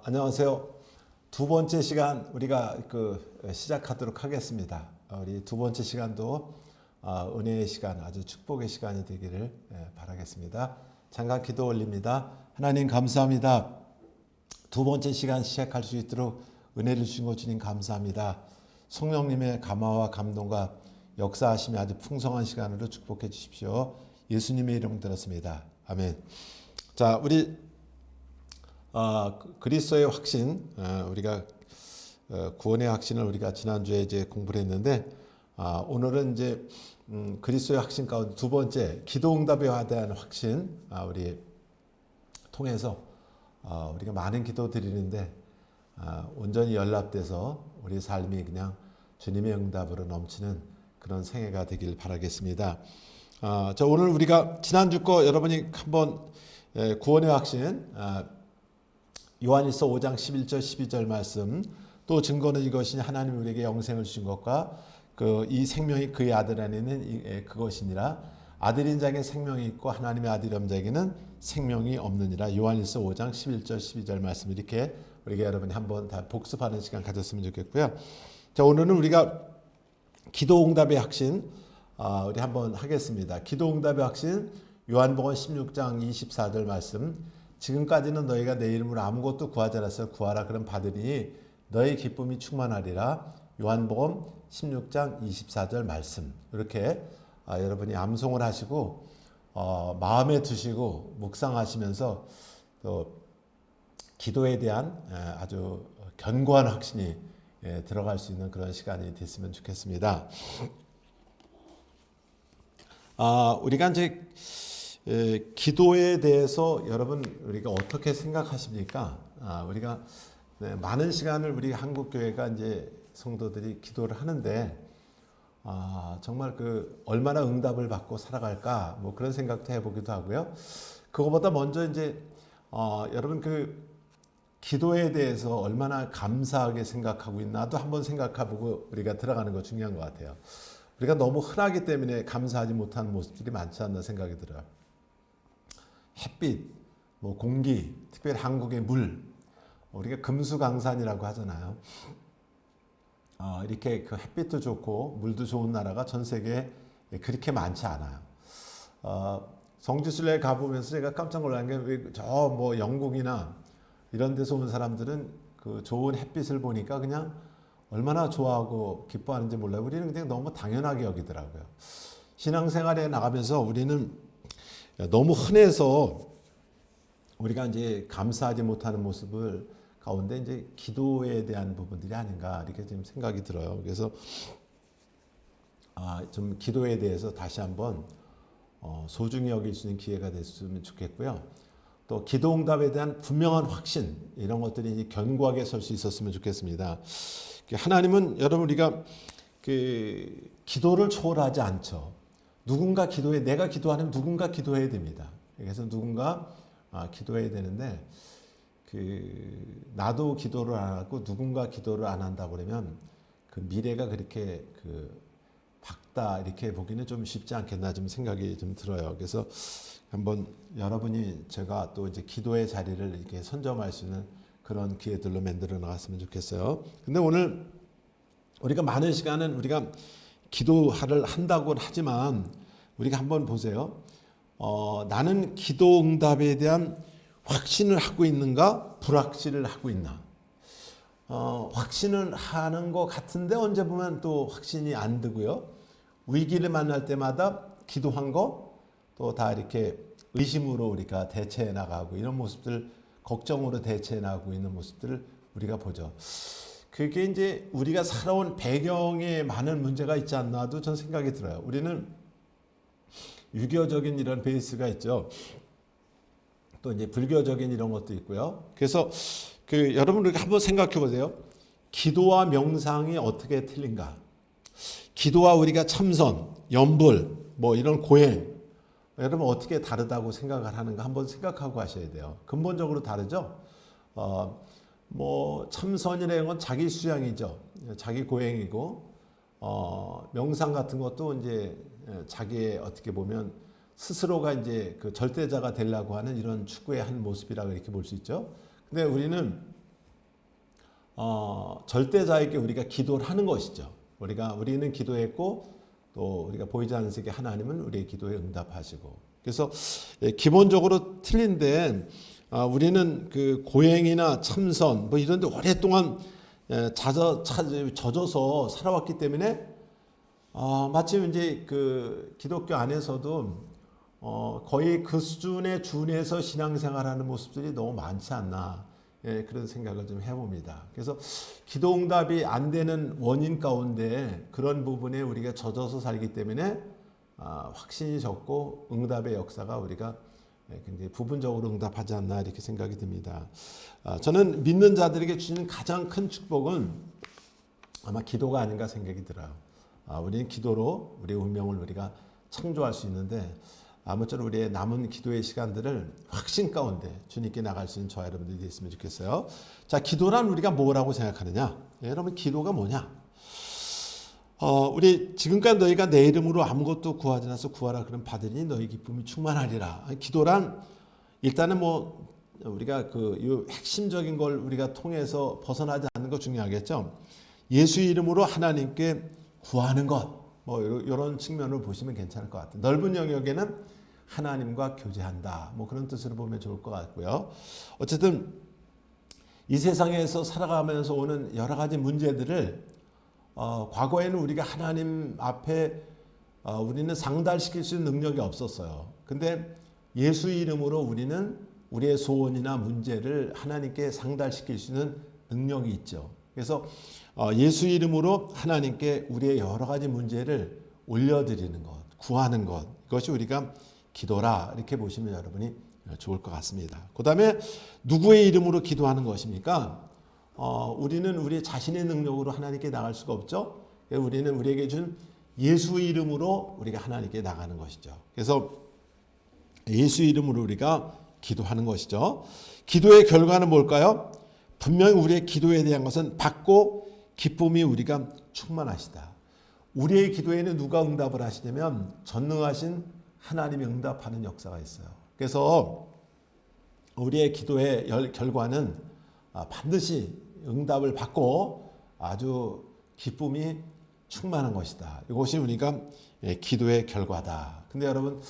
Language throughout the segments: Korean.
안녕하세요. 두 번째 시간 우리가 시작하도록 하겠습니다. 우리 두 번째 시간도 은혜의 시간, 아주 축복의 시간이 되기를 바라겠습니다. 잠깐 기도 올립니다. 하나님 감사합니다. 두 번째 시간 시작할 수 있도록 은혜를 주신 것 주님 감사합니다. 성령님의 감화와 감동과 역사하심이 아주 풍성한 시간으로 축복해 주십시오. 예수님의 이름 들었습니다. 아멘. 자, 우리 그리스도의 확신, 우리가 구원의 확신을 우리가 지난주에 이제 공부를 했는데, 오늘은 이제 그리스도의 확신 가운데 두 번째 기도응답에 대한 확신, 우리 통해서 우리가 많은 기도 드리는데 온전히 연락돼서 우리 삶이 그냥 주님의 응답으로 넘치는 그런 생애가 되길 바라겠습니다. 자, 오늘 우리가 지난주 거 여러분이 한번 구원의 확신, 요한일서 5장 11절 12절 말씀, 또 증거는 이것이니 하나님이 우리에게 영생을 주신 것과 이 생명이 그의 아들 안에 있는 그것이니라. 아들인 자에게 생명이 있고 하나님의 아들인 자에게는 생명이 없느니라. 요한일서 5장 11절 12절 말씀, 이렇게 우리가 여러분이 한번 다 복습하는 시간 가졌으면 좋겠고요. 자, 오늘은 우리가 기도응답의 확신 우리 한번 하겠습니다. 기도응답의 확신, 요한복음 16장 24절 말씀, 지금까지는 너희가 내 이름으로 아무것도 구하지 않았어 구하라 그럼 받으니 너희 기쁨이 충만하리라. 요한복음 16장 24절 말씀, 이렇게 여러분이 암송을 하시고 마음에 두시고 묵상하시면서 또 기도에 대한 아주 견고한 확신이 들어갈 수 있는 그런 시간이 됐으면 좋겠습니다. 우리가 이제 기도에 대해서 여러분 우리가 어떻게 생각하십니까? 우리가 많은 시간을 우리 한국 교회가 이제 성도들이 기도를 하는데 정말 얼마나 응답을 받고 살아갈까 뭐 그런 생각도 해보기도 하고요. 그거보다 먼저 이제 여러분 기도에 대해서 얼마나 감사하게 생각하고 있나도 한번 생각해보고 우리가 들어가는 거 중요한 것 같아요. 우리가 너무 흔하기 때문에 감사하지 못하는 모습들이 많지 않나 생각이 들어요. 햇빛, 뭐 공기, 특별히 한국의 물, 우리가 금수강산이라고 하잖아요. 이렇게 햇빛도 좋고 물도 좋은 나라가 전 세계에 그렇게 많지 않아요. 성지순례 가보면서 제가 깜짝 놀란 게 뭐 영국이나 이런 데서 온 사람들은 좋은 햇빛을 보니까 그냥 얼마나 좋아하고 기뻐하는지 몰라요. 우리는 그냥 너무 당연하게 여기더라고요. 신앙생활에 나가면서 우리는 너무 흔해서 우리가 이제 감사하지 못하는 모습을 가운데 이제 기도에 대한 부분들이 아닌가 이렇게 지금 생각이 들어요. 그래서 좀 기도에 대해서 다시 한번 소중히 여길 수 있는 기회가 됐으면 좋겠고요. 또 기도응답에 대한 분명한 확신, 이런 것들이 견고하게 설 수 있었으면 좋겠습니다. 하나님은 여러분 우리가 기도를 초월하지 않죠. 누군가 기도해, 내가 기도하면 누군가 기도해야 됩니다. 그래서 누군가 기도해야 되는데 나도 기도를 안 하고 누군가 기도를 안 한다고 그러면 미래가 그렇게 밝다 이렇게 보기는 좀 쉽지 않겠나 좀 생각이 좀 들어요. 그래서 한번 여러분이 제가 또 이제 기도의 자리를 이렇게 선점할 수 있는 그런 기회들로 만들어 나갔으면 좋겠어요. 근데 오늘 우리가 많은 시간은 우리가 기도를 한다고 하지만 우리가 한번 보세요. 나는 기도 응답에 대한 확신을 하고 있는가, 불확신을 하고 있나? 확신을 하는 것 같은데 언제 보면 또 확신이 안 들고요. 위기를 만날 때마다 기도한 거 또 다 이렇게 의심으로 우리가 대처해 나가고 이런 모습들, 걱정으로 대처해 나가고 있는 모습들을 우리가 보죠. 그게 이제 우리가 살아온 배경에 많은 문제가 있지 않나도 전 생각이 들어요. 우리는 유교적인 이런 베이스가 있죠. 또 이제 불교적인 이런 것도 있고요. 그래서 여러분 우리가 한번 생각해 보세요. 기도와 명상이 어떻게 틀린가? 기도와 우리가 참선, 염불, 뭐 이런 고행, 여러분 어떻게 다르다고 생각을 하는가 한번 생각하고 하셔야 돼요. 근본적으로 다르죠. 뭐 참선이라는 건 자기 수양이죠. 자기 고행이고 명상 같은 것도 이제 자기의 어떻게 보면 스스로가 이제 그 절대자가 되려고 하는 이런 추구의 한 모습이라고 이렇게 볼 수 있죠. 근데 우리는 절대자에게 우리가 기도를 하는 것이죠. 우리는 기도했고 또 우리가 보이지 않는 세계 하나님은 우리의 기도에 응답하시고. 그래서 기본적으로 틀린데 우리는 그 고행이나 참선 뭐 이런 데 오랫동안 젖어서 살아왔기 때문에 마침 이제 그 기독교 안에서도 거의 그 수준에 준해서 신앙생활하는 모습들이 너무 많지 않나 그런 생각을 좀 해봅니다. 그래서 기도응답이 안 되는 원인 가운데 그런 부분에 우리가 젖어서 살기 때문에 확신이 적고 응답의 역사가 우리가 굉장히 부분적으로 응답하지 않나 이렇게 생각이 듭니다. 저는 믿는 자들에게 주시는 가장 큰 축복은 아마 기도가 아닌가 생각이 들어요. 우리는 기도로 우리의 운명을 우리가 창조할 수 있는데 아무쪼록 우리의 남은 기도의 시간들을 확신 가운데 주님께 나갈 수 있는 저와 여러분들이 됐으면 좋겠어요. 자, 기도란 우리가 뭐라고 생각하느냐? 여러분, 기도가 뭐냐? 우리 지금까지 너희가 내 이름으로 아무것도 구하지 않아서 구하라 그런 받으니 너희 기쁨이 충만하리라. 기도란 일단은 뭐 우리가 그 핵심적인 걸 우리가 통해서 벗어나지 않는 거 중요하겠죠. 예수 이름으로 하나님께 구하는 것. 뭐 이런 측면을 보시면 괜찮을 것 같아요. 넓은 영역에는 하나님과 교제한다. 뭐 그런 뜻으로 보면 좋을 것 같고요. 어쨌든 이 세상에서 살아가면서 오는 여러 가지 문제들을 과거에는 우리가 하나님 앞에 우리는 상달시킬 수 있는 능력이 없었어요. 근데 예수 이름으로 우리는 우리의 소원이나 문제를 하나님께 상달시킬 수 있는 능력이 있죠. 그래서 예수 이름으로 하나님께 우리의 여러 가지 문제를 올려드리는 것, 구하는 것, 이것이 우리가 기도라 이렇게 보시면 여러분이 좋을 것 같습니다. 그 다음에 누구의 이름으로 기도하는 것입니까? 우리는 우리 자신의 능력으로 하나님께 나갈 수가 없죠. 우리는 우리에게 준 예수 이름으로 우리가 하나님께 나가는 것이죠. 그래서 예수 이름으로 우리가 기도하는 것이죠. 기도의 결과는 뭘까요? 분명히 우리의 기도에 대한 것은 받고 기쁨이 우리가 충만하시다. 우리의 기도에는 누가 응답을 하시냐면 전능하신 하나님이 응답하는 역사가 있어요. 그래서 우리의 기도의 결과는 반드시 응답을 받고 아주 기쁨이 충만한 것이다. 이것이 우리가 기도의 결과다. 근데 여러분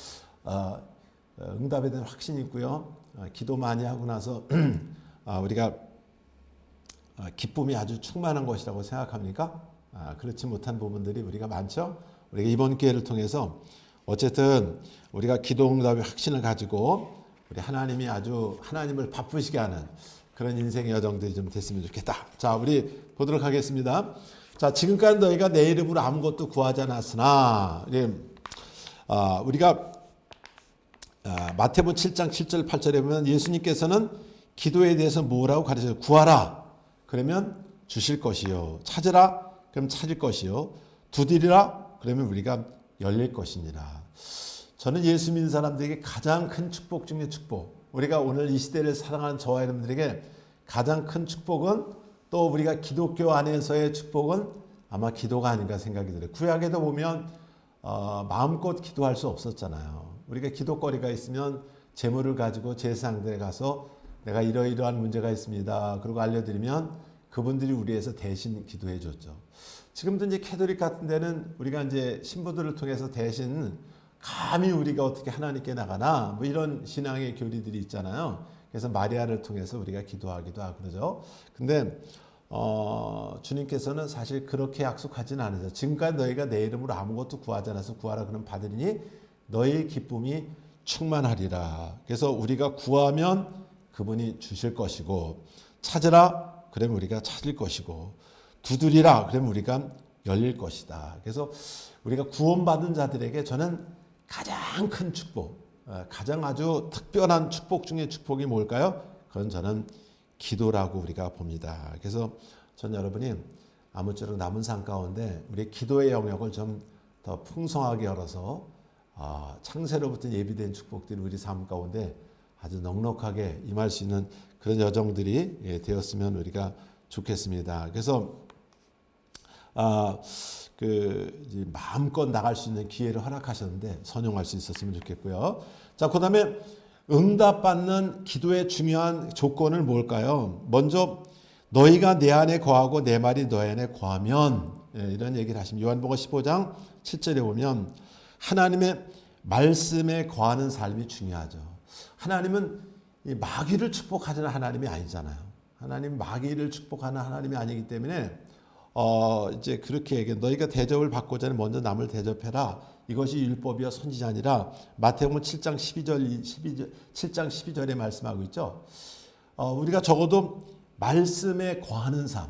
응답에 대한 확신이 있고요. 기도 많이 하고 나서 우리가 기쁨이 아주 충만한 것이라고 생각합니까? 그렇지 못한 부분들이 우리가 많죠. 우리가 이번 기회를 통해서 어쨌든 우리가 기도 응답의 확신을 가지고 우리 하나님이 아주 하나님을 바쁘시게 하는 그런 인생의 여정들이 좀 됐으면 좋겠다. 자, 우리 보도록 하겠습니다. 자, 지금까지 너희가 내 이름으로 아무것도 구하지 않았으나 우리가 마태복음 7장 7절 8절에 보면 예수님께서는 기도에 대해서 뭐라고 가르쳐요? 구하라. 그러면 주실 것이요. 찾으라. 그럼 찾을 것이요. 두드리라. 그러면 우리가 열릴 것이니라. 저는 예수 믿는 사람들에게 가장 큰 축복 중에 축복. 우리가 오늘 이 시대를 사랑하는 저와 여러분들에게 가장 큰 축복은 또 우리가 기독교 안에서의 축복은 아마 기도가 아닌가 생각이 들어요. 구약에도 보면 마음껏 기도할 수 없었잖아요. 우리가 기도거리가 있으면 재물을 가지고 제사장들에 가서 내가 이러이러한 문제가 있습니다. 그리고 알려드리면 그분들이 우리에서 대신 기도해 줬죠. 지금도 이제 캐톨릭 같은 데는 우리가 이제 신부들을 통해서 대신 감히 우리가 어떻게 하나님께 나가나 뭐 이런 신앙의 교리들이 있잖아요. 그래서 마리아를 통해서 우리가 기도하기도 하고 그러죠. 근데 주님께서는 사실 그렇게 약속하지는 않으세요. 지금까지 너희가 내 이름으로 아무것도 구하지 않아서 구하라 그러면 받으리니 너희의 기쁨이 충만하리라. 그래서 우리가 구하면 그분이 주실 것이고 찾으라 그러면 우리가 찾을 것이고 두드리라 그러면 우리가 열릴 것이다. 그래서 우리가 구원받은 자들에게 저는 가장 큰 축복, 가장 아주 특별한 축복 중에 축복이 뭘까요? 그건 저는 기도라고 우리가 봅니다. 그래서 전 여러분이 아무쪼록 남은 삶 가운데 우리의 기도의 영역을 좀 더 풍성하게 열어서 창세로부터 예비된 축복들이 우리 삶 가운데 아주 넉넉하게 임할 수 있는 그런 여정들이 되었으면 우리가 좋겠습니다. 그래서 이제 마음껏 나갈 수 있는 기회를 허락하셨는데 선용할 수 있었으면 좋겠고요. 자, 그다음에 응답받는 기도의 중요한 조건을 뭘까요? 먼저 너희가 내 안에 거하고 내 말이 너희 안에 거하면, 이런 얘기를 하십니다. 요한복음 15장 7절에 보면 하나님의 말씀에 거하는 삶이 중요하죠. 하나님은 이 마귀를 축복하는 하나님이 아니잖아요. 하나님 마귀를 축복하는 하나님이 아니기 때문에 이제 그렇게 얘기해. 너희가 대접을 받고자 하면 먼저 남을 대접해라. 이것이 율법이여 선지자니라. 마태복음 7장 12절에 말씀하고 있죠. 우리가 적어도 말씀에 거하는 삶,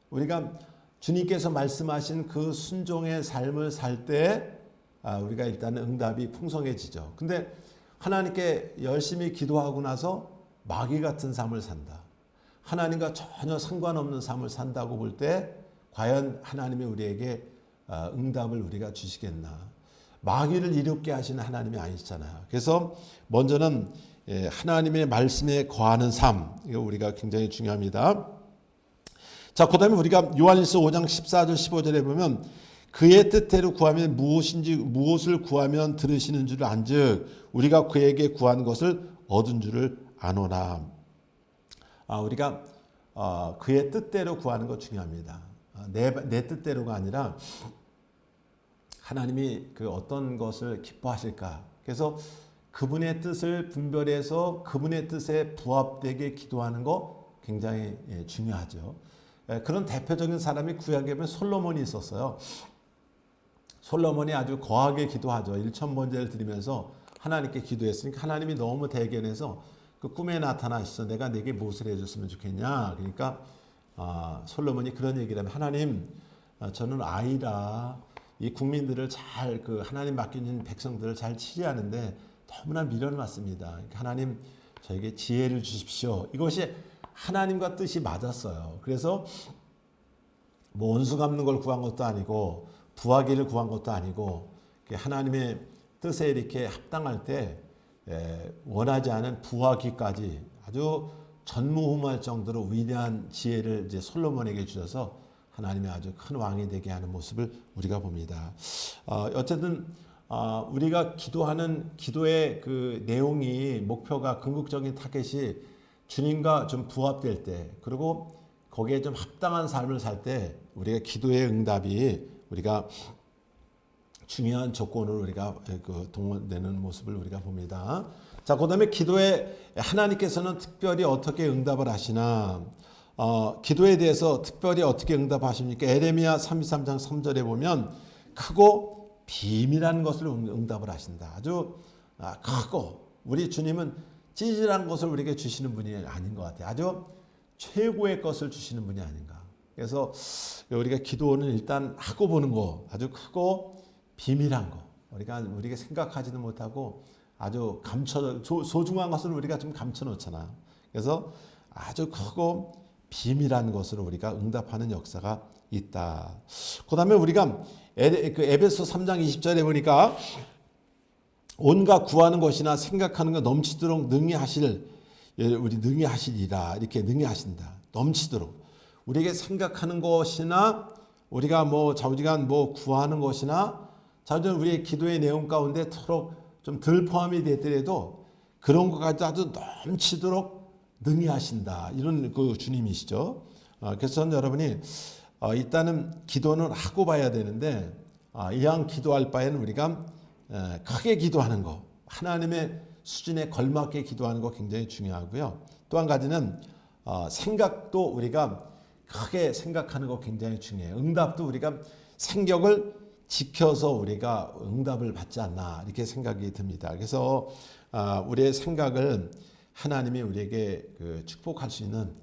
우리가 주님께서 말씀하신 그 순종의 삶을 살 때 우리가 일단 응답이 풍성해지죠. 근데 하나님께 열심히 기도하고 나서 마귀 같은 삶을 산다. 하나님과 전혀 상관없는 삶을 산다고 볼 때 과연 하나님이 우리에게 응답을 우리가 주시겠나. 마귀를 이롭게 하시는 하나님이 아니시잖아요. 그래서 먼저는 하나님의 말씀에 거하는 삶, 이거 우리가 굉장히 중요합니다. 자, 그 다음에 우리가 요한일서 5장 14절 15절에 보면 그의 뜻대로 구하면 무엇을 구하면 들으시는 줄을 안즉 우리가 그에게 구한 것을 얻은 줄을 아노라. 우리가 그의 뜻대로 구하는 것 중요합니다. 내 뜻대로가 아니라 하나님이 그 어떤 것을 기뻐하실까. 그래서 그분의 뜻을 분별해서 그분의 뜻에 부합되게 기도하는 거 굉장히 중요하죠. 그런 대표적인 사람이 구약에 보면 솔로몬이 있었어요. 솔로몬이 아주 거하게 기도하죠. 1,000번제를 드리면서 하나님께 기도했으니까 하나님이 너무 대견해서 그 꿈에 나타나셔서 내가 내게 무엇을 해줬으면 좋겠냐. 그러니까 솔로몬이 그런 얘기를 하면 하나님, 저는 아이라 이 국민들을 잘 하나님 맡기는 백성들을 잘 치리하는데 너무나 미련맞습니다. 그러니까 하나님 저에게 지혜를 주십시오. 이것이 하나님과 뜻이 맞았어요. 그래서 뭐 원수 갚는 걸 구한 것도 아니고 부하기를 구한 것도 아니고 하나님의 뜻에 이렇게 합당할 때 원하지 않은 부하기까지 아주 전무후무할 정도로 위대한 지혜를 이제 솔로몬에게 주셔서 하나님이 아주 큰 왕이 되게 하는 모습을 우리가 봅니다. 어쨌든 우리가 기도하는 기도의 그 내용이 목표가 궁극적인 타겟이 주님과 좀 부합될 때 그리고 거기에 좀 합당한 삶을 살 때 우리가 기도의 응답이 우리가 중요한 조건으로 우리가 동원되는 모습을 우리가 봅니다. 자, 그다음에 기도에 하나님께서는 특별히 어떻게 응답을 하시나? 기도에 대해서 특별히 어떻게 응답하십니까? 에레미야 33장 3절에 보면 크고 비밀한 것을 응답을 하신다. 아주 크고 우리 주님은 찌질한 것을 우리에게 주시는 분이 아닌 것 같아요. 아주 최고의 것을 주시는 분이 아닌가. 그래서 우리가 기도는 일단 하고 보는 거 아주 크고 비밀한 거 우리가 생각하지도 못하고 아주 소중한 것을 우리가 좀 감춰놓잖아요. 그래서 아주 크고 비밀한 것으로 우리가 응답하는 역사가 있다. 그 다음에 우리가 에베소 3장 20절에 보니까 온갖 구하는 것이나 생각하는 것 넘치도록 능히 하시리라. 이렇게 능히 하신다. 넘치도록. 우리에게 생각하는 것이나 우리가 좌우지간 구하는 것이나 자주 우리의 기도의 내용 가운데 토록 좀 덜 포함이 됐더라도 그런 것까지 아주 넘치도록 능히 하신다. 이런 그 주님이시죠. 그래서 여러분이 일단은 기도는 하고 봐야 되는데 이왕 기도할 바에는 우리가 크게 기도하는 거 하나님의 수준에 걸맞게 기도하는 거 굉장히 중요하고요. 또 한 가지는 생각도 우리가 크게 생각하는 거 굉장히 중요해요. 응답도 우리가 생격을 지켜서 우리가 응답을 받지 않나 이렇게 생각이 듭니다. 그래서 우리의 생각을 하나님이 우리에게 축복할 수 있는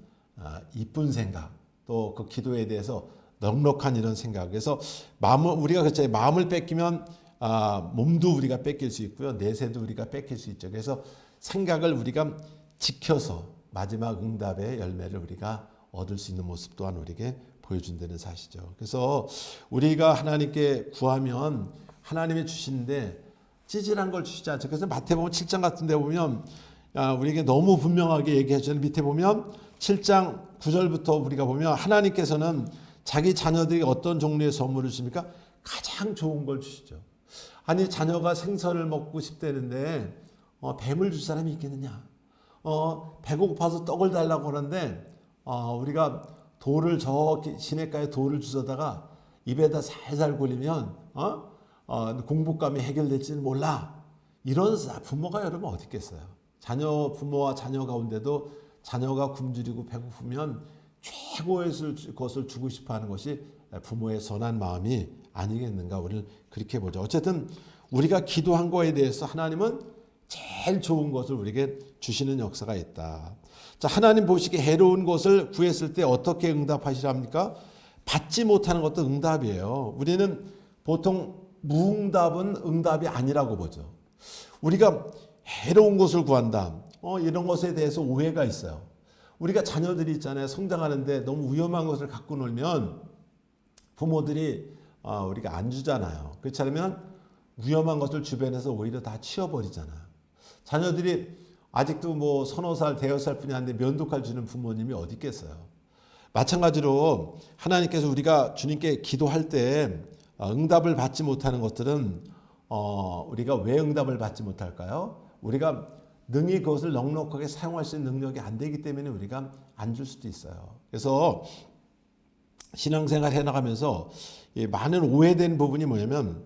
이쁜 생각 또 그 기도에 대해서 넉넉한 이런 생각. 그래서 우리가 그렇죠. 마음을 뺏기면 몸도 우리가 뺏길 수 있고요. 내세도 우리가 뺏길 수 있죠. 그래서 생각을 우리가 지켜서 마지막 응답의 열매를 우리가 얻을 수 있는 모습 또한 우리에게 보여준다는 사실이죠. 그래서 우리가 하나님께 구하면 하나님이 주시는데 찌질한 걸 주시지 않죠. 그래서 마태복음 7장 같은 데 보면 우리에게 너무 분명하게 얘기해 주는 밑에 보면 7장 9절부터 우리가 보면 하나님께서는 자기 자녀들이 어떤 종류의 선물을 주십니까? 가장 좋은 걸 주시죠. 아니 자녀가 생선을 먹고 싶다는데 뱀을 줄 사람이 있겠느냐? 배고파서 떡을 달라고 하는데 우리가 돌을 저 시냇가에 돌을 주워다가 입에다 살살 굴리면 공복감이 해결될지는 몰라. 이런 부모가 여러분 어디 있겠어요? 부모와 자녀 가운데도 자녀가 굶주리고 배고프면 최고의 것을 주고 싶어하는 것이 부모의 선한 마음이 아니겠는가. 우리는 그렇게 보죠. 어쨌든 우리가 기도한 거에 대해서 하나님은 제일 좋은 것을 우리에게 주시는 역사가 있다. 자, 하나님 보시기에 해로운 것을 구했을 때 어떻게 응답하시랍니까? 받지 못하는 것도 응답이에요. 우리는 보통 무응답은 응답이 아니라고 보죠. 우리가 해로운 것을 구한다. 이런 것에 대해서 오해가 있어요. 우리가 자녀들이 있잖아요. 성장하는데 너무 위험한 것을 갖고 놀면 부모들이 우리가 안 주잖아요. 그렇지 않으면 위험한 것을 주변에서 오히려 다 치워버리잖아요. 자녀들이 아직도 뭐 서너 살, 대여섯 살 뿐이 아닌데 면도칼 주는 부모님이 어디 있겠어요. 마찬가지로 하나님께서 우리가 주님께 기도할 때 응답을 받지 못하는 것들은 우리가 왜 응답을 받지 못할까요? 우리가 능히 그것을 넉넉하게 사용할 수 있는 능력이 안 되기 때문에 우리가 안 줄 수도 있어요. 그래서 신앙생활 해나가면서 많은 오해된 부분이 뭐냐면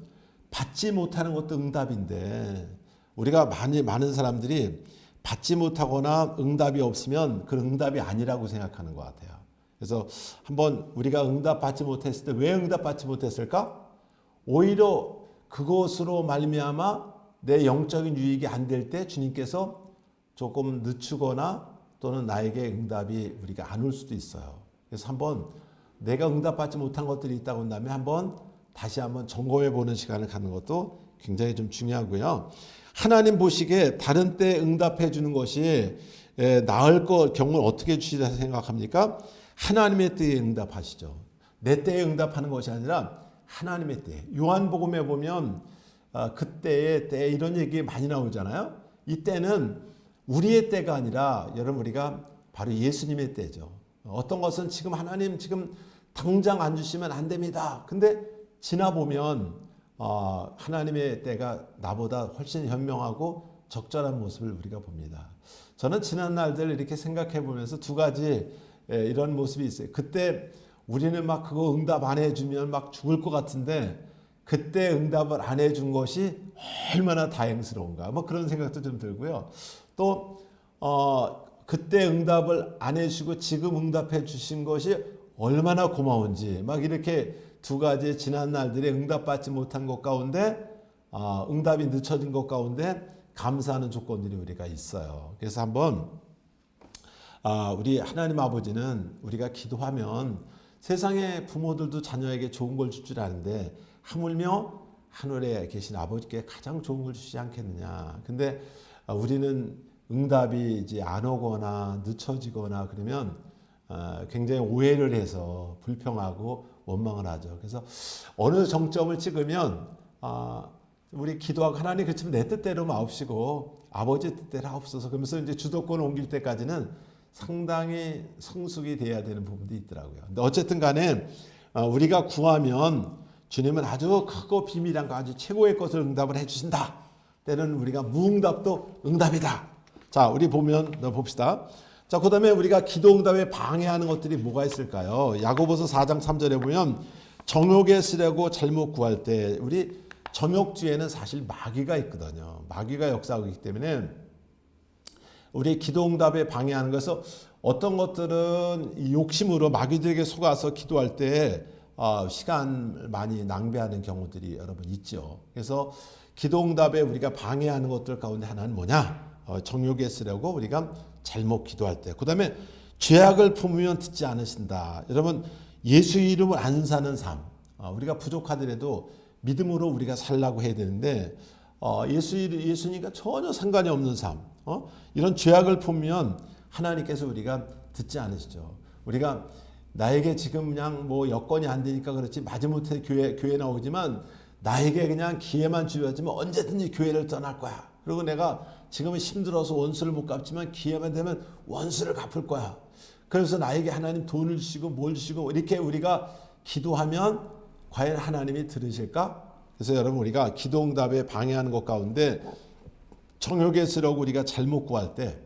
받지 못하는 것도 응답인데 우리가 많은 사람들이 받지 못하거나 응답이 없으면 그 응답이 아니라고 생각하는 것 같아요. 그래서 한번 우리가 응답 받지 못했을 때 왜 응답 받지 못했을까? 오히려 그것으로 말미암아 내 영적인 유익이 안 될 때 주님께서 조금 늦추거나 또는 나에게 응답이 우리가 안 올 수도 있어요. 그래서 한번 내가 응답받지 못한 것들이 있다고 한다면 다시 한번 점검해 보는 시간을 갖는 것도 굉장히 좀 중요하고요. 하나님 보시기에 다른 때 응답해 주는 것이 나을 경우를 어떻게 주시다 생각합니까? 하나님의 때에 응답하시죠. 내 때에 응답하는 것이 아니라 하나님의 때. 요한복음에 보면 그때의 때 이런 얘기 많이 나오잖아요. 이 때는 우리의 때가 아니라 여러분 우리가 바로 예수님의 때죠. 어떤 것은 지금 하나님 지금 당장 안 주시면 안 됩니다. 근데 지나보면 하나님의 때가 나보다 훨씬 현명하고 적절한 모습을 우리가 봅니다. 저는 지난 날들 이렇게 생각해 보면서 두 가지 이런 모습이 있어요. 그때 우리는 막 그거 응답 안 해주면 막 죽을 것 같은데 그때 응답을 안 해준 것이 얼마나 다행스러운가. 뭐 그런 생각도 좀 들고요. 또 그때 응답을 안 해주시고 지금 응답해 주신 것이 얼마나 고마운지 막 이렇게 두 가지 지난 날들에 응답받지 못한 것 가운데 응답이 늦춰진 것 가운데 감사하는 조건들이 우리가 있어요. 그래서 한번 우리 하나님 아버지는 우리가 기도하면 세상의 부모들도 자녀에게 좋은 걸 줄 줄 아는데 하물며 하늘에 계신 아버지께 가장 좋은 걸 주시지 않겠느냐. 근데 우리는 응답이 이제 안 오거나 늦춰지거나 그러면 굉장히 오해를 해서 불평하고 원망을 하죠. 그래서 어느 정점을 찍으면 우리 기도하고 하나님 그렇지만 내 뜻대로 마옵시고 아버지 뜻대로 하옵소서 그러면서 이제 주도권을 옮길 때까지는 상당히 성숙이 돼야 되는 부분도 있더라고요. 근데 어쨌든 간에 우리가 구하면 주님은 아주 크고 비밀한 거 아주 최고의 것을 응답을 해주신다. 때는 우리가 무응답도 응답이다. 자, 우리 봅시다. 자, 그 다음에 우리가 기도 응답에 방해하는 것들이 뭐가 있을까요? 야고보서 4장 3절에 보면 정욕에 쓰려고 잘못 구할 때 우리 정욕주에는 사실 마귀가 있거든요. 마귀가 역사하고 있기 때문에 우리 기도 응답에 방해하는 것은 어떤 것들은 욕심으로 마귀들에게 속아서 기도할 때 시간 많이 낭비하는 경우들이 여러분 있죠. 그래서 기도 응답에 우리가 방해하는 것들 가운데 하나는 뭐냐? 정욕에 쓰려고 우리가 잘못 기도할 때. 그 다음에 죄악을 품으면 듣지 않으신다. 여러분 예수 이름을 안 사는 삶. 우리가 부족하더라도 믿음으로 우리가 살라고 해야 되는데 예수니까 전혀 상관이 없는 삶. 이런 죄악을 품으면 하나님께서 우리가 듣지 않으시죠. 우리가 나에게 지금 그냥 뭐 여건이 안 되니까 그렇지 마지못해 교회 나오지만 나에게 그냥 기회만 주어지면 언제든지 교회를 떠날 거야. 그리고 내가 지금은 힘들어서 원수를 못 갚지만 기회만 되면 원수를 갚을 거야. 그래서 나에게 하나님 돈을 주시고 뭘 주시고 이렇게 우리가 기도하면 과연 하나님이 들으실까? 그래서 여러분 우리가 기도응답에 방해하는 것 가운데 정욕에 쓰려고 우리가 잘못 구할 때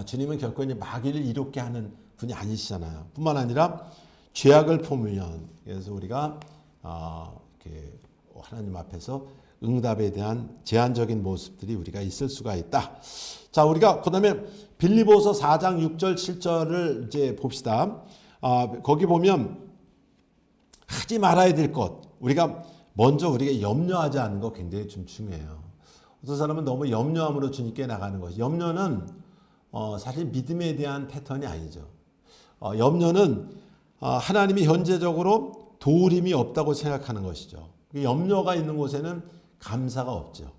주님은 결코 이제 마귀를 이롭게 하는 분이 아니시잖아요. 뿐만 아니라 죄악을 품으면 그래서 우리가 이렇게 하나님 앞에서 응답에 대한 제한적인 모습들이 우리가 있을 수가 있다. 자, 우리가 그다음에 빌립보서 4장 6절 7절을 이제 봅시다. 거기 보면 하지 말아야 될 것. 우리가 염려하지 않는 거 굉장히 좀 중요해요. 어떤 사람은 너무 염려함으로 주님께 나가는 것이. 염려는 사실 믿음에 대한 패턴이 아니죠. 염려는 하나님이 현재적으로 도울 힘이 없다고 생각하는 것이죠. 염려가 있는 곳에는 감사가 없죠.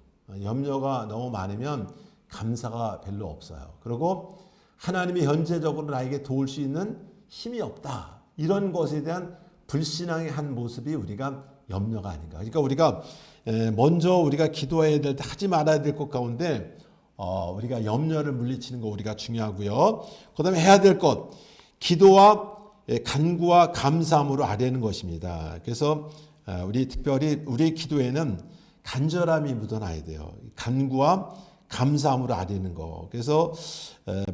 염려가 너무 많으면 감사가 별로 없어요. 그리고 하나님이 현재적으로 나에게 도울 수 있는 힘이 없다. 이런 것에 대한 불신앙의 한 모습이 우리가 염려가 아닌가. 그러니까 우리가 먼저 우리가 기도해야 될 때 하지 말아야 될 것 가운데 우리가 염려를 물리치는 거 우리가 중요하고요. 그다음에 해야 될 것, 기도와 간구와 감사함으로 아뢰는 것입니다. 그래서 특별히 우리 기도에는 간절함이 묻어나야 돼요. 간구와 감사함으로 아뢰는 거. 그래서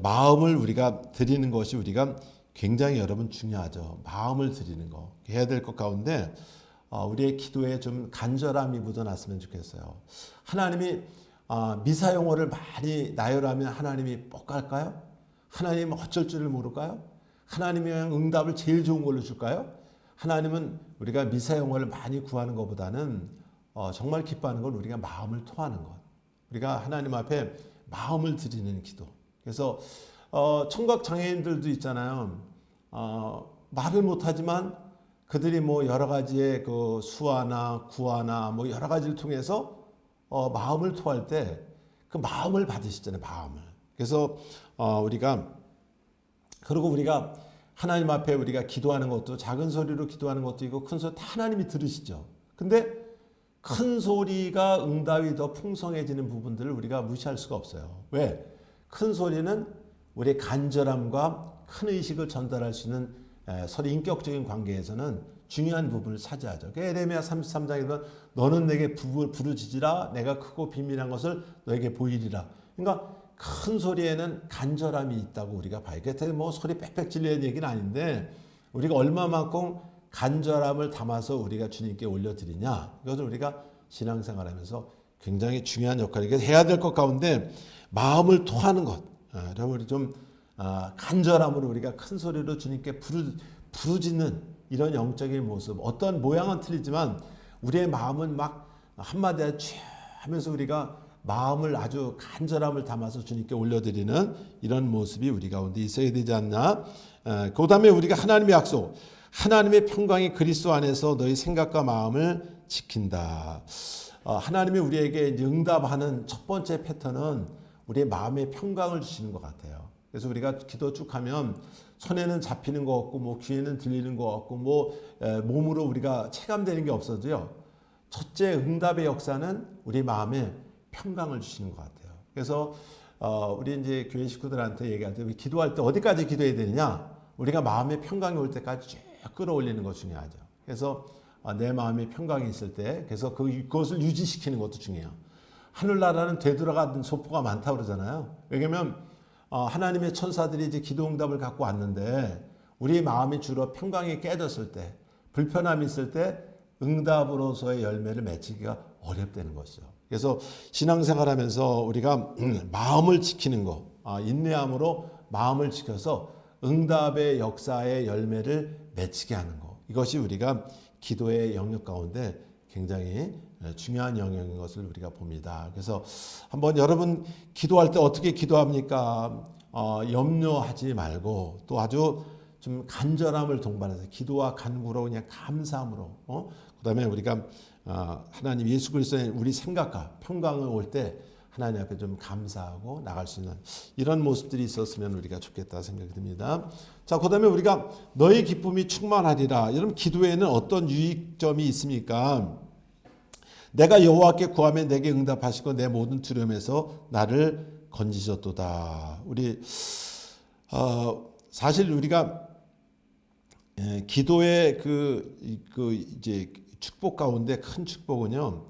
마음을 우리가 드리는 것이 우리가 굉장히 여러분 중요하죠. 마음을 드리는 거 해야 될 것 가운데 우리의 기도에 좀 간절함이 묻어났으면 좋겠어요. 하나님이 미사 용어를 많이 나열하면 하나님이 뻑갈까요? 하나님은 어쩔 줄을 모를까요? 하나님이 응답을 제일 좋은 걸로 줄까요? 하나님은 우리가 미사 용어를 많이 구하는 것보다는 정말 기뻐하는 건 우리가 마음을 토하는 것. 우리가 하나님 앞에 마음을 드리는 기도. 그래서 청각 장애인들도 있잖아요. 말을 못하지만 그들이 뭐 여러 가지의 그 수화나 구화나 뭐 여러 가지를 통해서 마음을 토할 때 그 마음을 받으시잖아요. 마음을. 그래서 그리고 우리가 하나님 앞에 우리가 기도하는 것도 작은 소리로 기도하는 것도 있고 큰 소리 다 하나님이 들으시죠. 근데 큰 소리가 응답이 더 풍성해지는 부분들을 우리가 무시할 수가 없어요. 왜? 큰 소리는 우리의 간절함과 큰 의식을 전달할 수 있는 서로 인격적인 관계에서는 중요한 부분을 차지하죠. 에레미야 33장에서 너는 내게 부르짖으라 내가 크고 비밀한 것을 너에게 보이리라. 그러니까 큰 소리에는 간절함이 있다고 우리가 봐요. 그래서 뭐 소리 빽빽 질리는 얘기는 아닌데 우리가 얼마만큼 간절함을 담아서 우리가 주님께 올려드리냐. 이것을 우리가 신앙생활하면서 굉장히 중요한 역할이고 해야 될 것 가운데 마음을 토하는 것. 우리 좀 간절함으로 우리가 큰 소리로 주님께 부르짖는 이런 영적인 모습. 어떤 모양은 틀리지만 우리의 마음은 막 한마디 하면서 우리가 마음을 아주 간절함을 담아서 주님께 올려드리는 이런 모습이 우리 가운데 있어야 되지 않나. 그 다음에 우리가 하나님의 약속, 하나님의 평강이 그리스도 안에서 너희 생각과 마음을 지킨다. 하나님이 우리에게 응답하는 첫 번째 패턴은 우리의 마음의 평강을 주시는 것 같아요. 그래서 우리가 기도 쭉 하면 손에는 잡히는 거 없고 뭐 귀에는 들리는 거 없고 뭐 몸으로 우리가 체감되는 게 없어도요. 첫째 응답의 역사는 우리 마음에 평강을 주시는 것 같아요. 그래서 우리 이제 교회 식구들한테 얘기할 때 기도할 때 어디까지 기도해야 되느냐? 우리가 마음의 평강이 올 때까지 쭉 끌어올리는 것 중요하죠. 그래서 내 마음에 평강이 있을 때 그래서 그것을 유지시키는 것도 중요해요. 하늘나라는 되돌아가는 소포가 많다고 그러잖아요. 왜냐하면 하나님의 천사들이 이제 기도 응답을 갖고 왔는데 우리 마음이 주로 평강이 깨졌을 때 불편함이 있을 때 응답으로서의 열매를 맺히기가 어렵다는 것이죠. 그래서 신앙생활하면서 우리가 마음을 지키는 것, 인내함으로 마음을 지켜서 응답의 역사의 열매를 맺히게 하는 것. 이것이 우리가 기도의 영역 가운데 굉장히 중요한 영역인 것을 우리가 봅니다. 그래서 한번 여러분 기도할 때 어떻게 기도합니까? 염려하지 말고 또 아주 좀 간절함을 동반해서 기도와 간구로 그냥 감사함으로 그다음에 우리가 하나님 예수 그리스도의 우리 생각과 평강을 올 때 하나님 앞에 좀 감사하고 나갈 수 있는 이런 모습들이 있었으면 우리가 좋겠다 생각이 듭니다. 자, 그다음에 우리가 너의 기쁨이 충만하리라. 여러분 기도에는 어떤 유익점이 있습니까? 내가 여호와께 구하면 내게 응답하시고 내 모든 두려움에서 나를 건지셨도다. 우리 사실 우리가 기도의 그 이제 축복 가운데 큰 축복은요,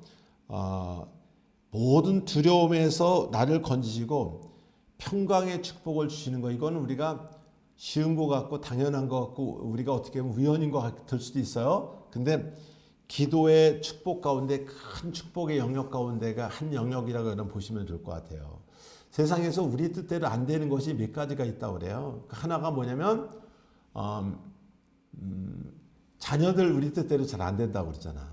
모든 두려움에서 나를 건지시고 평강의 축복을 주시는 거. 이거는 우리가 쉬운 것 같고 당연한 것 같고 우리가 어떻게 보면 우연인 것 같을 수도 있어요. 근데 기도의 축복 가운데 큰 축복의 영역 가운데가 한 영역이라고 여러분 보시면 될 것 같아요. 세상에서 우리 뜻대로 안 되는 것이 몇 가지가 있다고 그래요. 하나가 뭐냐면 자녀들 우리 뜻대로 잘 안 된다고 그러잖아.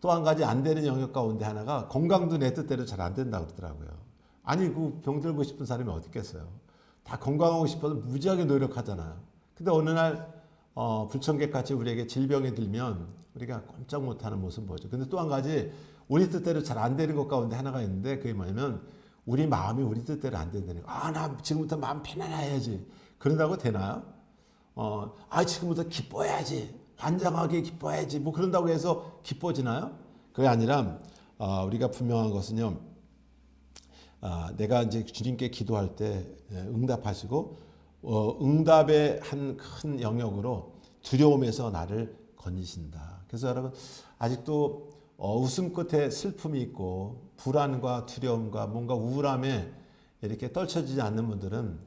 또 한 가지 안 되는 영역 가운데 하나가 건강도 내 뜻대로 잘 안 된다고 그러더라고요. 아니 그 병들고 싶은 사람이 어디 있겠어요. 다 건강하고 싶어서 무지하게 노력하잖아요. 근데 어느 날 불청객같이 우리에게 질병이 들면 우리가 꼼짝 못하는 모습 보죠. 근데 또 한 가지 우리 뜻대로 잘 안 되는 것 가운데 하나가 있는데 그게 뭐냐면 우리 마음이 우리 뜻대로 안 된다는 거. 나 지금부터 마음 편안해야지. 그런다고 되나요? 지금부터 기뻐야지. 환장하게 기뻐야지. 뭐 그런다고 해서 기뻐지나요? 그게 아니라 우리가 분명한 것은요. 내가 이제 주님께 기도할 때 응답하시고 응답의 한 큰 영역으로 두려움에서 나를 건지신다. 그래서 여러분 아직도 웃음 끝에 슬픔이 있고 불안과 두려움과 뭔가 우울함에 이렇게 떨쳐지지 않는 분들은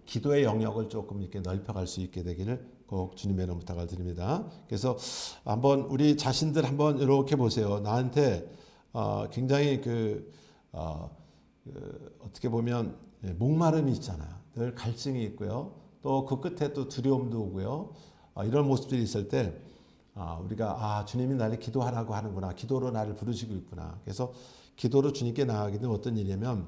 기도의 영역을 조금 이렇게 넓혀갈 수 있게 되기를 꼭 주님의 이름으로 부탁을 드립니다. 그래서 한번 우리 자신들 한번 이렇게 보세요. 나한테 굉장히 어떻게 보면 목마름이 있잖아요. 늘 갈증이 있고요. 또 그 끝에 또 두려움도 오고요. 이런 모습들이 있을 때 우리가 주님이 나를 기도하라고 하는구나. 기도로 나를 부르시고 있구나. 그래서 기도로 주님께 나아가게 되면 어떤 일이냐면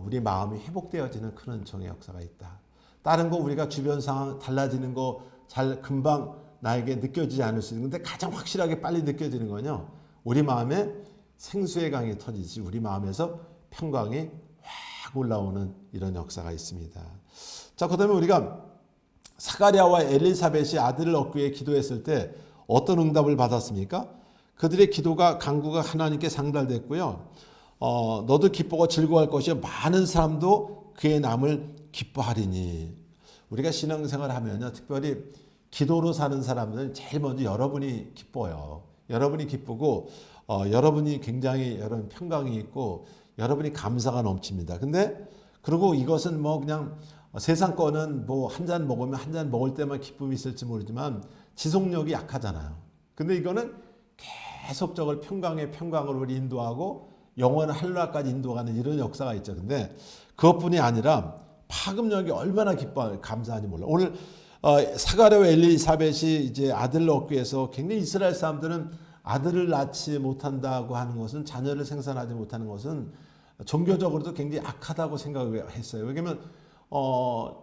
우리 마음이 회복되어지는 큰 은총의 역사가 있다. 다른 거 우리가 주변 상황 달라지는 거 잘 금방 나에게 느껴지지 않을 수 있는데 가장 확실하게 빨리 느껴지는 거는요. 우리 마음에 생수의 강이 터지지 우리 마음에서 평강이 확 올라오는 이런 역사가 있습니다. 자, 그다음에 우리가 사가랴와 엘리사벳이 아들을 얻기 위해 기도했을 때 어떤 응답을 받았습니까? 그들의 기도가 간구가 하나님께 상달됐고요. 너도 기뻐하고 즐거워할 것이요 많은 사람도 그의 남을 기뻐하리니. 우리가 신앙생활을 하면요, 특별히 기도로 사는 사람들은 제일 먼저 여러분이 기뻐요. 여러분이 기쁘고 여러분이 굉장히 여러분 평강이 있고 여러분이 감사가 넘칩니다. 근데 그리고 이것은 뭐 그냥 세상 거는 뭐 한 잔 먹으면 한 잔 먹을 때만 기쁨이 있을지 모르지만 지속력이 약하잖아요. 근데 이거는 계속적으로 평강으로 우리 인도하고 영원한 한라까지 인도하는 이런 역사가 있죠. 근데 그것뿐이 아니라 파급력이 얼마나 감사한지 몰라. 오늘 사가랴와 엘리사벳이 이제 아들을 얻기 위해서 굉장히 이스라엘 사람들은 아들을 낳지 못한다고 하는 것은 자녀를 생산하지 못하는 것은 종교적으로도 굉장히 악하다고 생각을 했어요. 왜냐하면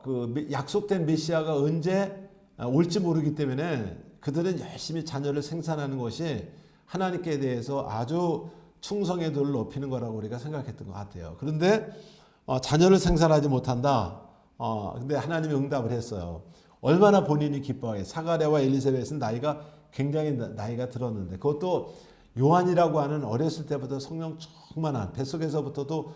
그 약속된 메시아가 언제 올지 모르기 때문에 그들은 열심히 자녀를 생산하는 것이 하나님께 대해서 아주 충성의 도를 높이는 거라고 우리가 생각했던 것 같아요. 그런데 자녀를 생산하지 못한다. 근데 하나님이 응답을 했어요. 얼마나 본인이 기뻐해. 사가랴와 엘리사벳은 굉장히 나이가 들었는데 그것도 요한이라고 하는 어렸을 때부터 성령 충만한 뱃속에서부터도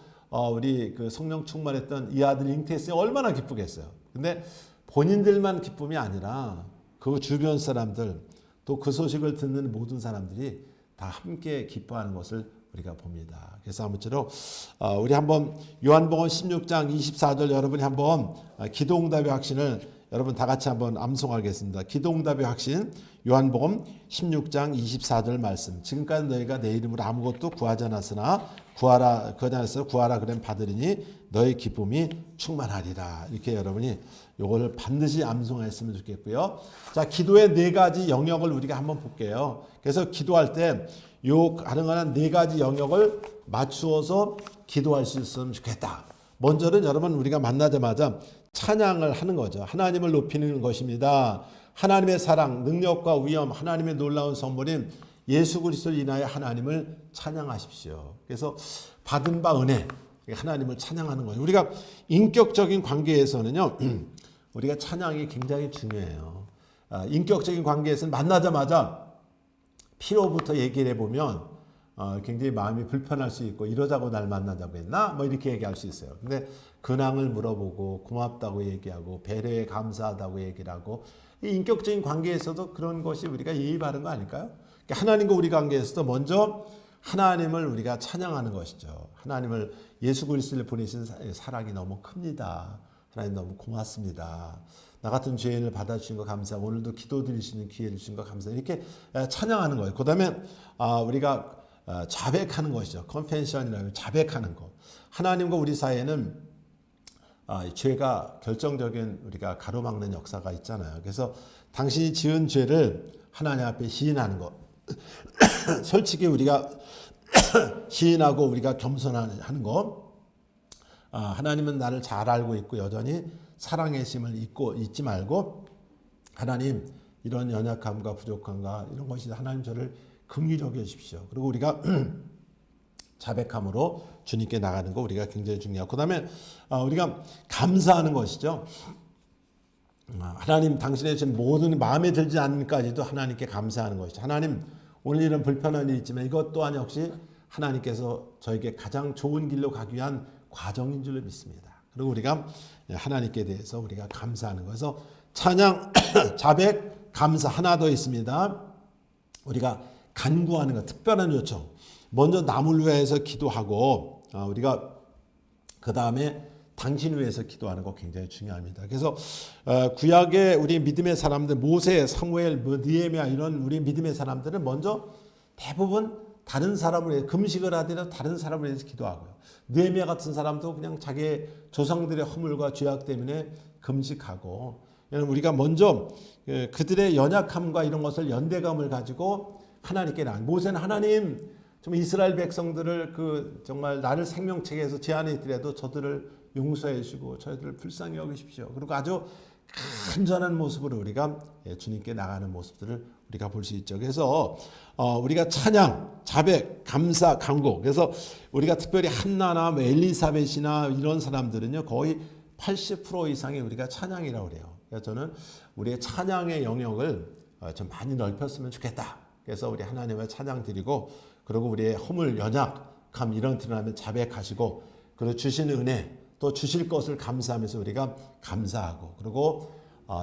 우리 그 성령 충만했던 이 아들이 잉태했으니 얼마나 기쁘겠어요. 근데 본인들만 기쁨이 아니라 그 주변 사람들 또 그 소식을 듣는 모든 사람들이 다 함께 기뻐하는 것을 우리가 봅니다. 그래서 아무쪼록 우리 한번 요한복음 16장 24절 여러분이 한번 기도응답의 확신을 여러분 다 같이 한번 암송하겠습니다. 기도응답의 확신 요한복음 16장 24절 말씀. 지금까지 너희가 내 이름으로 아무것도 구하지 않았으나 구하라 그러면 받으리니 너희 기쁨이 충만하리라. 이렇게 여러분이 요걸 반드시 암송했으면 좋겠고요. 자, 기도의 네 가지 영역을 우리가 한번 볼게요. 그래서 기도할 때 요 가능한 네 가지 영역을 맞추어서 기도할 수 있으면 좋겠다. 먼저는 여러분 우리가 만나자마자 찬양을 하는 거죠. 하나님을 높이는 것입니다. 하나님의 사랑, 능력과 위엄, 하나님의 놀라운 선물인 예수 그리스도를 인하여 하나님을 찬양하십시오. 그래서 받은 바 은혜, 하나님을 찬양하는 거예요. 우리가 인격적인 관계에서는요, 우리가 찬양이 굉장히 중요해요. 인격적인 관계에서는 만나자마자 피로부터 얘기를 해보면 굉장히 마음이 불편할 수 있고 이러자고 날 만나자고 했나? 뭐 이렇게 얘기할 수 있어요. 근데 근황을 물어보고 고맙다고 얘기하고 배려에 감사하다고 얘기를 하고 이 인격적인 관계에서도 그런 것이 우리가 예의 바른 거 아닐까요? 그러니까 하나님과 우리 관계에서도 먼저 하나님을 우리가 찬양하는 것이죠. 하나님을 예수 그리스도를 보내신 사랑이 너무 큽니다. 하나님 너무 고맙습니다. 나 같은 죄인을 받아주신 거 감사하고 오늘도 기도 드리시는 기회를 주신 거 감사해요. 이렇게 찬양하는 거예요. 그 다음에 우리가 자백하는 것이죠. 컨펜션이라고 자백하는 것. 하나님과 우리 사이에는 죄가 결정적인 우리가 가로막는 역사가 있잖아요. 그래서 당신이 지은 죄를 하나님 앞에 시인하는 것. 솔직히 우리가 시인하고 우리가 겸손하는 것. 하나님은 나를 잘 알고 있고 여전히 사랑의 심을 잊지 말고 하나님 이런 연약함과 부족함과 이런 것이 하나님 저를 긍휼히 여겨주십시오. 그리고 우리가 자백함으로 주님께 나가는 거 우리가 굉장히 중요하고 그 다음에 우리가 감사하는 것이죠. 하나님 당신의 지금 모든 마음에 들지 않는까지도 하나님께 감사하는 것이죠. 하나님 오늘 이런 불편한 일이 있지만 이것 또한 역시 하나님께서 저에게 가장 좋은 길로 가기 위한 과정인 줄로 믿습니다. 그리고 우리가 하나님께 대해서 우리가 감사하는 것에서 찬양, 자백, 감사 하나 더 있습니다. 우리가 간구하는 것, 특별한 요청. 먼저 남을 위해서 기도하고 우리가 그 다음에 당신 위해서 기도하는 거 굉장히 중요합니다. 그래서 구약의 우리 믿음의 사람들 모세, 사무엘, 느헤미야 이런 우리 믿음의 사람들은 먼저 대부분 다른 사람을 위해 금식을 하더라도 다른 사람을 위해서 기도하고요. 느헤미야 같은 사람도 그냥 자기의 조상들의 허물과 죄악 때문에 금식하고 우리가 먼저 그들의 연약함과 이런 것을 연대감을 가지고 하나님께 나간 모세는 하나님 좀 이스라엘 백성들을 정말 나를 생명책에서 제한해 있더라도 저들을 용서해 주시고 저희들을 불쌍히 여기십시오. 그리고 아주 간절한 모습으로 우리가 주님께 나가는 모습들을 우리가 볼 수 있죠. 그래서 우리가 찬양, 자백, 감사, 간구. 그래서 우리가 특별히 한나나 엘리사벳이나 이런 사람들은요 거의 80% 이상이 우리가 찬양이라고 그래요. 그래서 저는 우리의 찬양의 영역을 좀 많이 넓혔으면 좋겠다. 그래서 우리 하나님의 찬양 드리고 그리고 우리의 허물, 연약함 이런 드러나면 자백하시고 그리고 주시는 은혜 또 주실 것을 감사하면서 우리가 감사하고 그리고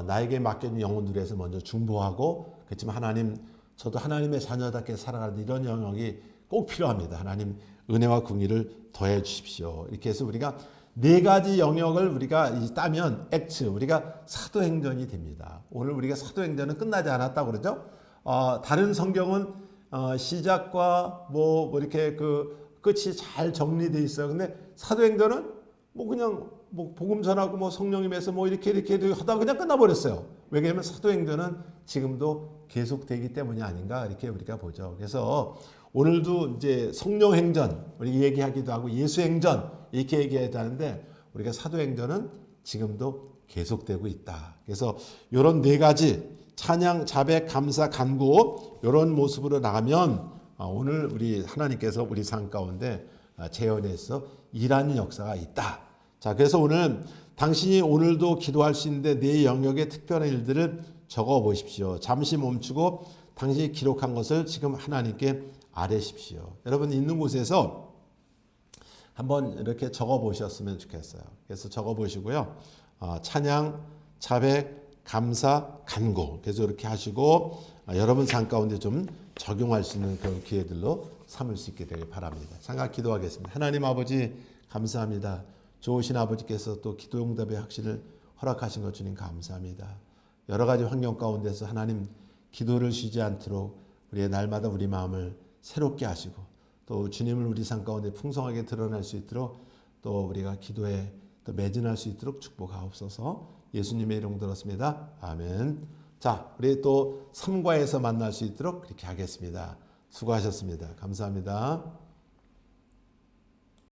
나에게 맡겨진 영혼들에 대해서 먼저 중보하고 그렇지만 하나님 저도 하나님의 자녀답게 살아가는 이런 영역이 꼭 필요합니다. 하나님 은혜와 긍휼을 더해 주십시오. 이렇게 해서 우리가 네 가지 영역을 우리가 따면 액츠 우리가 사도행전이 됩니다. 오늘 우리가 사도행전은 끝나지 않았다고 그러죠. 다른 성경은 시작과 뭐 이렇게 그 끝이 잘 정리되어 있어요. 근데 사도행전은 그냥 복음 전하고 성령님에서 이렇게 하다가 그냥 끝나버렸어요. 왜냐하면 사도행전은 지금도 계속되기 때문이 아닌가 이렇게 우리가 보죠. 그래서 오늘도 이제 성령행전 우리 얘기하기도 하고 예수행전 이렇게 얘기해야 하는데 우리가 사도행전은 지금도 계속되고 있다. 그래서 이런 네 가지 찬양, 자백, 감사, 간구 이런 모습으로 나가면 오늘 우리 하나님께서 우리 삶 가운데 재현해서 일하는 역사가 있다. 자, 그래서 오늘 당신이 오늘도 기도할 수 있는데 네 영역의 특별한 일들을 적어 보십시오. 잠시 멈추고 당신이 기록한 것을 지금 하나님께 아뢰십시오. 여러분 있는 곳에서 한번 이렇게 적어 보셨으면 좋겠어요. 그래서 적어 보시고요. 찬양, 자백, 감사, 간구. 그래서 이렇게 하시고 여러분 삶 가운데 좀 적용할 수 있는 그런 기회들로 삼을 수 있게 되길 바랍니다. 잠깐 기도하겠습니다. 하나님 아버지 감사합니다. 좋으신 아버지께서 또 기도 응답의 확신을 허락하신 것 주님 감사합니다. 여러 가지 환경 가운데서 하나님 기도를 쉬지 않도록 우리의 날마다 우리 마음을 새롭게 하시고 또 주님을 우리 삶 가운데 풍성하게 드러날 수 있도록 또 우리가 기도에 또 매진할 수 있도록 축복하옵소서. 예수님의 이름 들었습니다. 아멘. 자, 우리 또 3과에서 만날 수 있도록 그렇게 하겠습니다. 수고하셨습니다. 감사합니다.